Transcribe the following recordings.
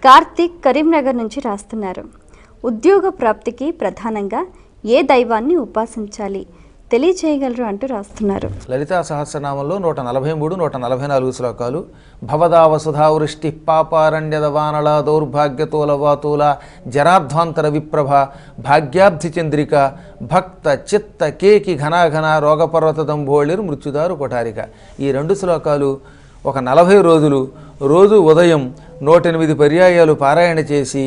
కార్తీక్ కరీంనగర్ నుంచి రాస్తున్నారు. ఉద్యోగ ప్రాప్తికి ప్రధానంగా ఏ దైవాన్ని ఉపాసించాలి తెలియచేయగలరు అంటూ రాస్తున్నారు. లలితా సహస్రనామంలో 143, 144 శ్లోకాలు. భవదా వసుధావృష్టి పాపారణ్యదవానళ దౌర్భాగ్యతోలవాతూల జరాధ్వాంతర విప్రభ భాగ్యాబ్ధి చంద్రిక భక్త చిత్త కేకి ఘనాఘన రోగపర్వత దంభోళిరు మృత్యుదారు కొఠారిక. ఈ 2 శ్లోకాలు ఒక 40 రోజులు రోజు ఉదయం 108 పర్యాయాలు పారాయణ చేసి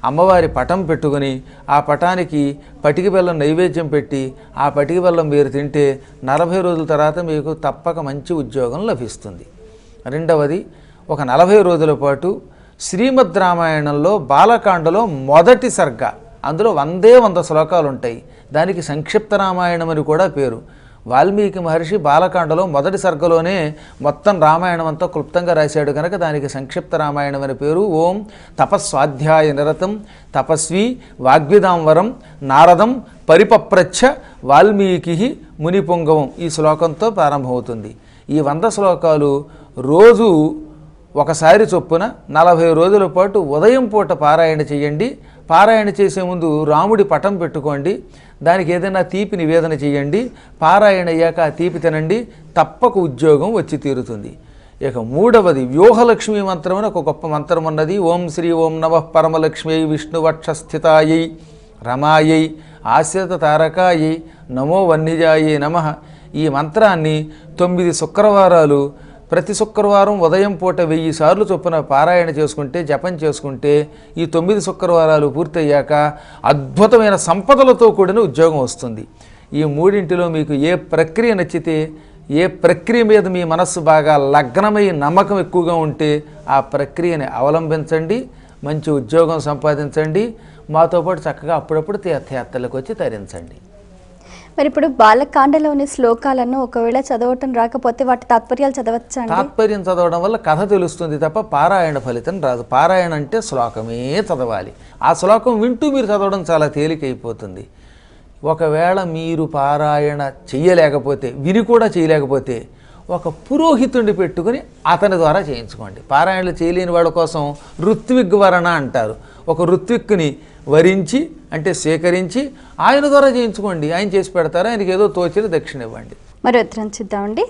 అమ్మవారి పటం పెట్టుకుని ఆ పటానికి పటికి బెల్లం నైవేద్యం పెట్టి ఆ పటికి బెల్లం మీరు తింటే 40 రోజుల తర్వాత మీకు తప్పక మంచి ఉద్యోగం లభిస్తుంది. రెండవది, ఒక 40 రోజుల పాటు శ్రీమద్ రామాయణంలో బాలకాండలో మొదటి సర్గ, అందులో 100 శ్లోకాలు ఉంటాయి. దానికి సంక్షిప్త రామాయణం అని కూడా పేరు. వాల్మీకి మహర్షి బాలకాండలో మొదటి సర్గలోనే మొత్తం రామాయణం అంతా క్లుప్తంగా రాశాడు కనుక దానికి సంక్షిప్త రామాయణం అని పేరు. ఓం తపస్వాధ్యాయ నిరతం తపస్వి వాగ్విదాంవరం నారదం పరిపప్రచ్ఛ వాల్మీకి మునిపుంగవం ఈ శ్లోకంతో ప్రారంభమవుతుంది. ఈ 100 శ్లోకాలు రోజు ఒకసారి చొప్పున 40 రోజుల పాటు ఉదయం పూట పారాయణ చేయండి. పారాయణ చేసే ముందు రాముడి పటం పెట్టుకోండి, దానికి ఏదైనా తీపి నివేదన చేయండి. పారాయణ అయ్యాక ఆ తీపి తినండి, తప్పక ఉద్యోగం వచ్చి తీరుతుంది. ఇక మూడవది, వ్యూహలక్ష్మి మంత్రం అని ఒక గొప్ప మంత్రం ఉన్నది. ఓం శ్రీ ఓం నమః పరమలక్ష్మ్యై విష్ణువక్షస్థితాయై రమాయై ఆశ్రిత తారకాయై నమో వన్నిజాయై నమః. ఈ మంత్రాన్ని 9 శుక్రవారాలు ప్రతి శుక్రవారం ఉదయం పూట 1000 సార్లు చొప్పున పారాయణ చేసుకుంటే, జపం చేసుకుంటే ఈ 9 శుక్రవారాలు పూర్తయ్యాక అద్భుతమైన సంపదలతో కూడిన ఉద్యోగం వస్తుంది. ఈ మూడింటిలో మీకు ఏ ప్రక్రియ నచ్చితే, ఏ ప్రక్రియ మీద మీ మనస్సు బాగా లగ్నమై నమ్మకం ఎక్కువగా ఉంటే ఆ ప్రక్రియని అవలంబించండి, మంచి ఉద్యోగం సంపాదించండి. మాతో పాటు చక్కగా అప్పుడప్పుడు తీర్థయాత్రలకు వచ్చి తరించండి. మరి ఇప్పుడు బాలకాండలోని శ్లోకాలను ఒకవేళ చదవటం రాకపోతే వాటి తాత్పర్యాలు చదవచ్చా? తాత్పర్యం చదవడం వల్ల కథ తెలుస్తుంది తప్ప పారాయణ ఫలితం రాదు. పారాయణ అంటే శ్లోకమే చదవాలి. ఆ శ్లోకం వింటూ మీరు చదవడం చాలా తేలికైపోతుంది. ఒకవేళ మీరు పారాయణ చెయ్యలేకపోతే, విని కూడా చేయలేకపోతే ఒక పురోహితుడిని పెట్టుకుని అతని ద్వారా చేయించుకోండి. పారాయణలు చేయలేని వాళ్ళ కోసం ఋత్విగ్వరణ అంటారు. ఒక ఋత్విక్కుని వరించి అంటే సేకరించి ఆయన ద్వారా చేయించుకోండి. ఆయన చేసి పెడతారు. ఆయనకి ఏదో తోచిన దక్షిణ ఇవ్వండి. మరి ఉత్తరం చూద్దామండి.